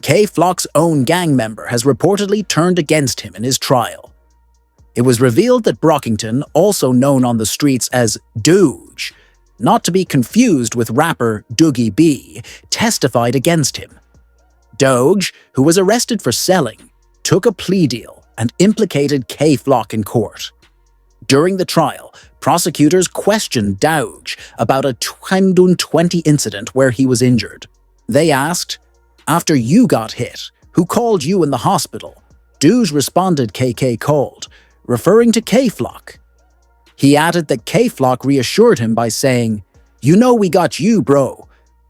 K-Flock's own gang member has reportedly turned against him in his trial. It was revealed that Brockington, also known on the streets as Doge, not to be confused with rapper Dougie B, testified against him. Doge, who was arrested for selling, took a plea deal and implicated K-Flock in court. During the trial, prosecutors questioned Doge about a 2020 incident where he was injured. They asked, "After you got hit, who called you in the hospital?" Doge responded KK called, referring to K-Flock. He added that K-Flock reassured him by saying, "You know we got you, bro,"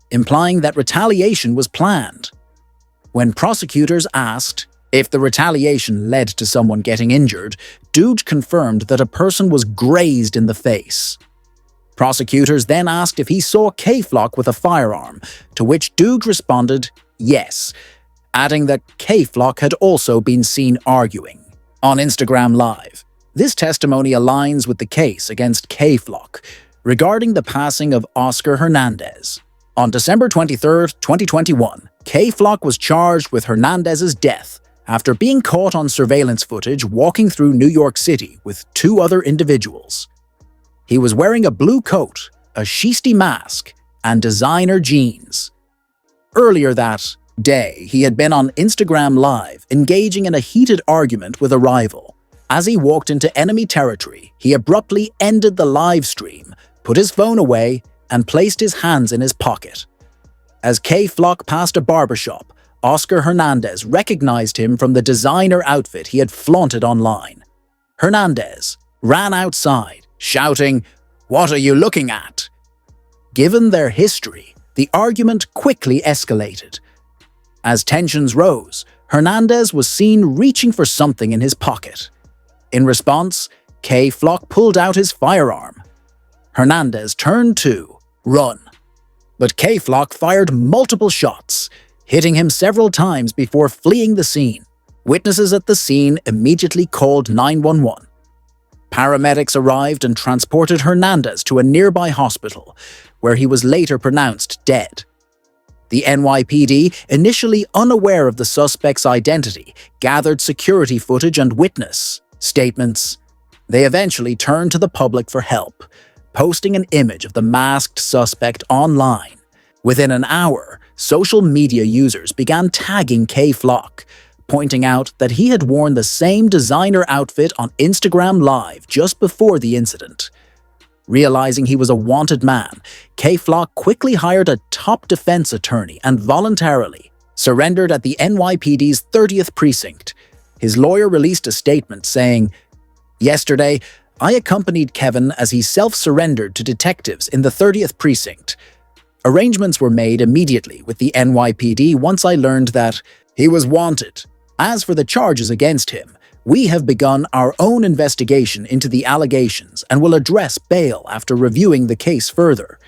implying that retaliation was planned. When prosecutors asked if the retaliation led to someone getting injured, Doge confirmed that a person was grazed in the face. Prosecutors then asked if he saw K-Flock with a firearm, to which Doge responded, yes, adding that K-Flock had also been seen arguing. On Instagram Live, this testimony aligns with the case against K-Flock regarding the passing of Oscar Hernandez. On December 23, 2021, K-Flock was charged with Hernandez's death after being caught on surveillance footage walking through New York City with two other individuals. He was wearing a blue coat, a shiesty mask, and designer jeans. Earlier that day, he had been on Instagram Live engaging in a heated argument with a rival. As he walked into enemy territory, he abruptly ended the live stream, put his phone away, and placed his hands in his pocket. As K-Flock passed a barbershop, Oscar Hernandez recognized him from the designer outfit he had flaunted online. Hernandez ran outside, shouting, "What are you looking at?" Given their history, the argument quickly escalated. As tensions rose, Hernandez was seen reaching for something in his pocket. In response, K-Flock pulled out his firearm. Hernandez turned to run, but K-Flock fired multiple shots, hitting him several times before fleeing the scene. Witnesses at the scene immediately called 911. Paramedics arrived and transported Hernandez to a nearby hospital, where he was later pronounced dead. The NYPD, initially unaware of the suspect's identity, gathered security footage and witness statements. They eventually turned to the public for help, posting an image of the masked suspect online. Within an hour, social media users began tagging K-Flock, pointing out that he had worn the same designer outfit on Instagram Live just before the incident. Realizing he was a wanted man, K-Flock quickly hired a top defense attorney and voluntarily surrendered at the NYPD's 30th precinct. His lawyer released a statement saying, "Yesterday, I accompanied Kevin as he self-surrendered to detectives in the 30th precinct. Arrangements were made immediately with the NYPD once I learned that he was wanted. As for the charges against him, we have begun our own investigation into the allegations and will address bail after reviewing the case further."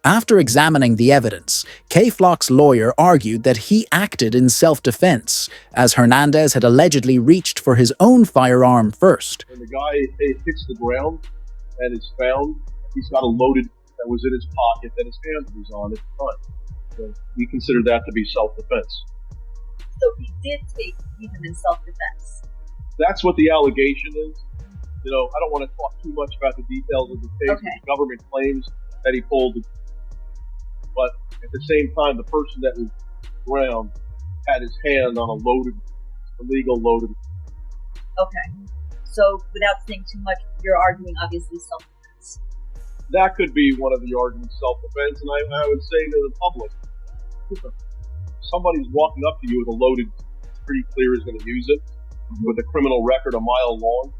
After examining the evidence, K-Flock's lawyer argued that he acted in self-defense, as Hernandez had allegedly reached for his own firearm first. When the guy hits the ground and is found, he's got a loaded that was in his pocket that his hand was on at the time. So we consider that to be self-defense. So he did take even in self-defense? That's what the allegation is. You know, I don't want to talk too much about the details of the case. Okay. The government claims that he pulled it. But at the same time, the person that was around had his hand on a illegal loaded. Okay. So without saying too much, you're arguing obviously self-defense. That could be one of the arguments, self-defense, and I would say to the public, if somebody's walking up to you with a loaded, it's pretty clear is going to use it, with a criminal record a mile long,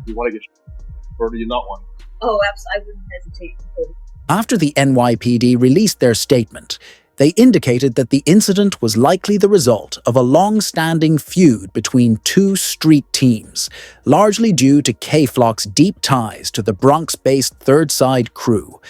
you want to get or do you not want it? Oh, absolutely. I wouldn't hesitate to. After the NYPD released their statement, they indicated that the incident was likely the result of a long-standing feud between two street teams, largely due to K-Flock's deep ties to the Bronx-based Third Side crew.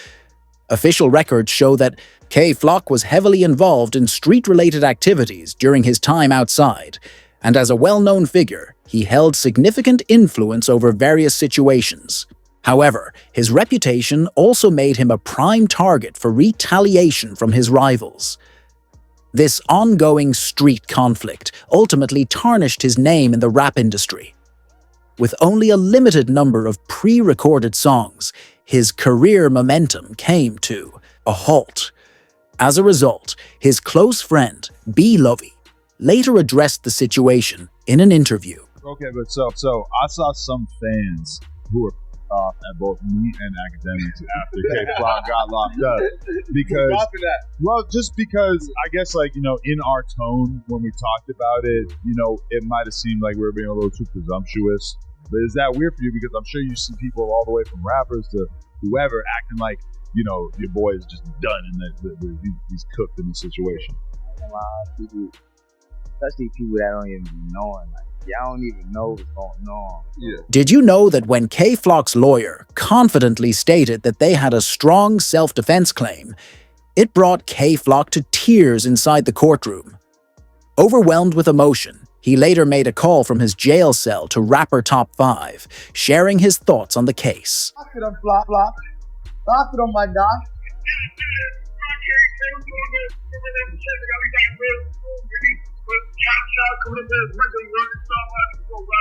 Official records show that K-Flock was heavily involved in street-related activities during his time outside, and as a well-known figure, he held significant influence over various situations. However, his reputation also made him a prime target for retaliation from his rivals. This ongoing street conflict ultimately tarnished his name in the rap industry. With only a limited number of pre-recorded songs, his career momentum came to a halt. As a result, his close friend, B. Lovey, later addressed the situation in an interview. Okay, but so I saw some fans who were at both me and academics after K-Flock got locked up because, well, just because I guess in our tone when we talked about it, it might have seemed like we were being a little too presumptuous. But is that weird for you? Because I'm sure you see people all the way from rappers to whoever acting like your boy is just done and he's cooked in the situation. People, especially people that don't even be knowing, y'all don't even know what's going on. Yeah. Did you know that when K-Flock's lawyer confidently stated that they had a strong self-defense claim, it brought K-Flock to tears inside the courtroom? Overwhelmed with emotion, he later made a call from his jail cell to rapper Top 5, sharing his thoughts on the case. Lock it up, flop. Lock it on my dog.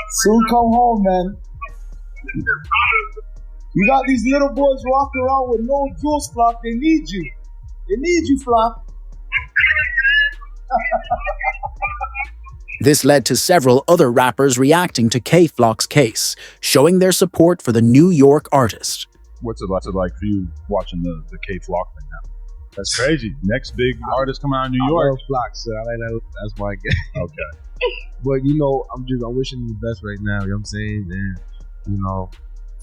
Soon come home, man. You got these little boys walking around with no jewels, Flop. They need you. They need you, Flop. This led to several other rappers reacting to K-Flock's case, showing their support for the New York artist. What's it like for you watching the K-Flock thing happen? That's crazy. Next big artist coming out of New York. I love Flock, so that's my guy. Okay. But I'm wishing him the best right now, you know what I'm saying? And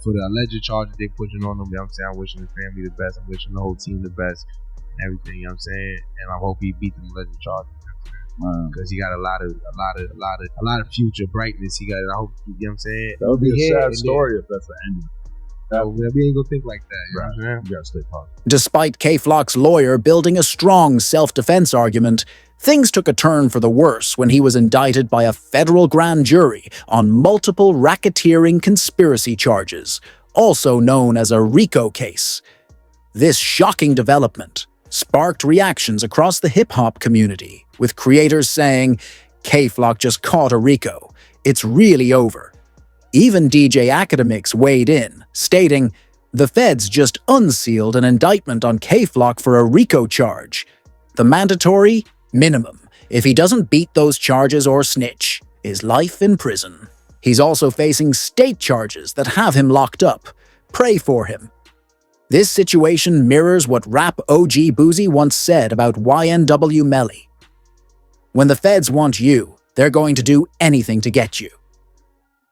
for the alleged charges they pushing on him, you know what I'm saying? I'm wishing his family the best, I'm wishing the whole team the best and everything, you know what I'm saying? And I hope he beat the alleged charges. Because he got a lot of future brightness. He got it. I hope, you know what I'm saying? That would be a sad story if that's the ending. We ain't gonna think like that. You know what I'm saying? You gotta stay positive. Despite K-Flock's lawyer building a strong self-defense argument, things took a turn for the worse when he was indicted by a federal grand jury on multiple racketeering conspiracy charges, also known as a RICO case. This shocking development sparked reactions across the hip-hop community, with creators saying, K-Flock just caught a RICO. It's really over. Even DJ Academics weighed in, stating, the feds just unsealed an indictment on K-Flock for a RICO charge. The mandatory minimum, if he doesn't beat those charges or snitch, is life in prison. He's also facing state charges that have him locked up. Pray for him. This situation mirrors what rap OG Boozy once said about YNW Melly. When the feds want you, they're going to do anything to get you.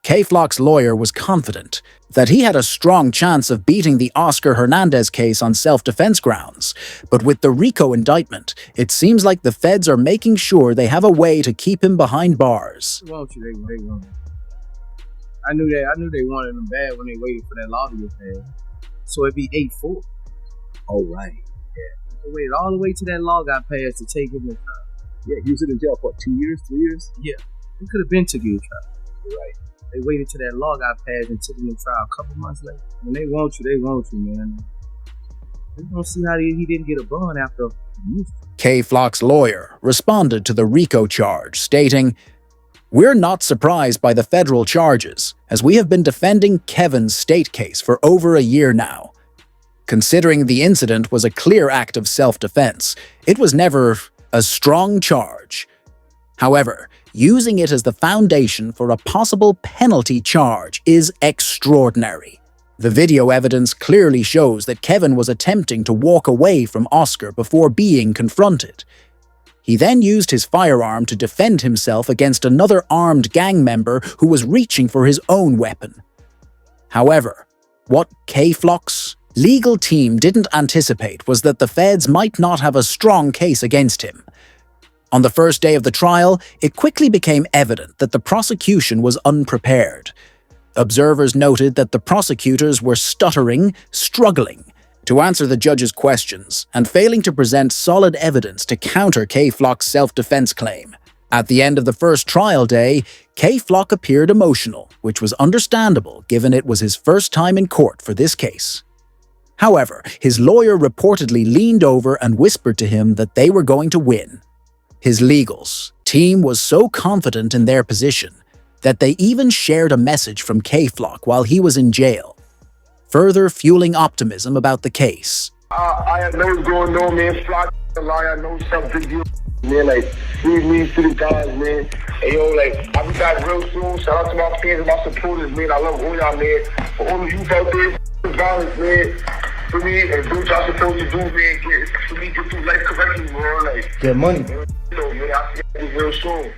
K-Flock's lawyer was confident that he had a strong chance of beating the Oscar Hernandez case on self-defense grounds, but with the RICO indictment, it seems like the feds are making sure they have a way to keep him behind bars. They want you. I knew they wanted him bad when they waited for that law to get passed. So it'd be 8-4. Oh, right. Yeah. They waited all the way till that law got passed to take him to trial. Yeah, he was in jail for 2 years, 3 years? Yeah. He could have been took you to trial. Right. They waited till that law got passed and took him to trial a couple months later. When they want you, man. They don't see how he didn't get a bond after. K-Flock's lawyer responded to the RICO charge, stating, "We're not surprised by the federal charges, as we have been defending Kevin's state case for over a year now. Considering the incident was a clear act of self-defense, it was never a strong charge. However, using it as the foundation for a possible penalty charge is extraordinary. The video evidence clearly shows that Kevin was attempting to walk away from Oscar before being confronted. He then used his firearm to defend himself against another armed gang member who was reaching for his own weapon. However, what K-Flock's legal team didn't anticipate was that the feds might not have a strong case against him. On the first day of the trial, it quickly became evident that the prosecution was unprepared. Observers noted that the prosecutors were stuttering, struggling to answer the judge's questions, and failing to present solid evidence to counter K-Flock's self-defense claim. At the end of the first trial day, K-Flock appeared emotional, which was understandable given it was his first time in court for this case. However, his lawyer reportedly leaned over and whispered to him that they were going to win. His legals team was so confident in their position that they even shared a message from K-Flock while he was in jail, further fueling optimism about the case. I know what's going on, man. Flock, I know something deal. Man, like, me to the guys, man. Hey, yo, like, I'll be back real soon. Shout out to my fans and my supporters, man. I love all y'all, man. For all of you out there, violence, man. For me, and do what y'all supposed to do, man. For me, get through life correctly, man. Like, Get money. Man, I'll see you real soon.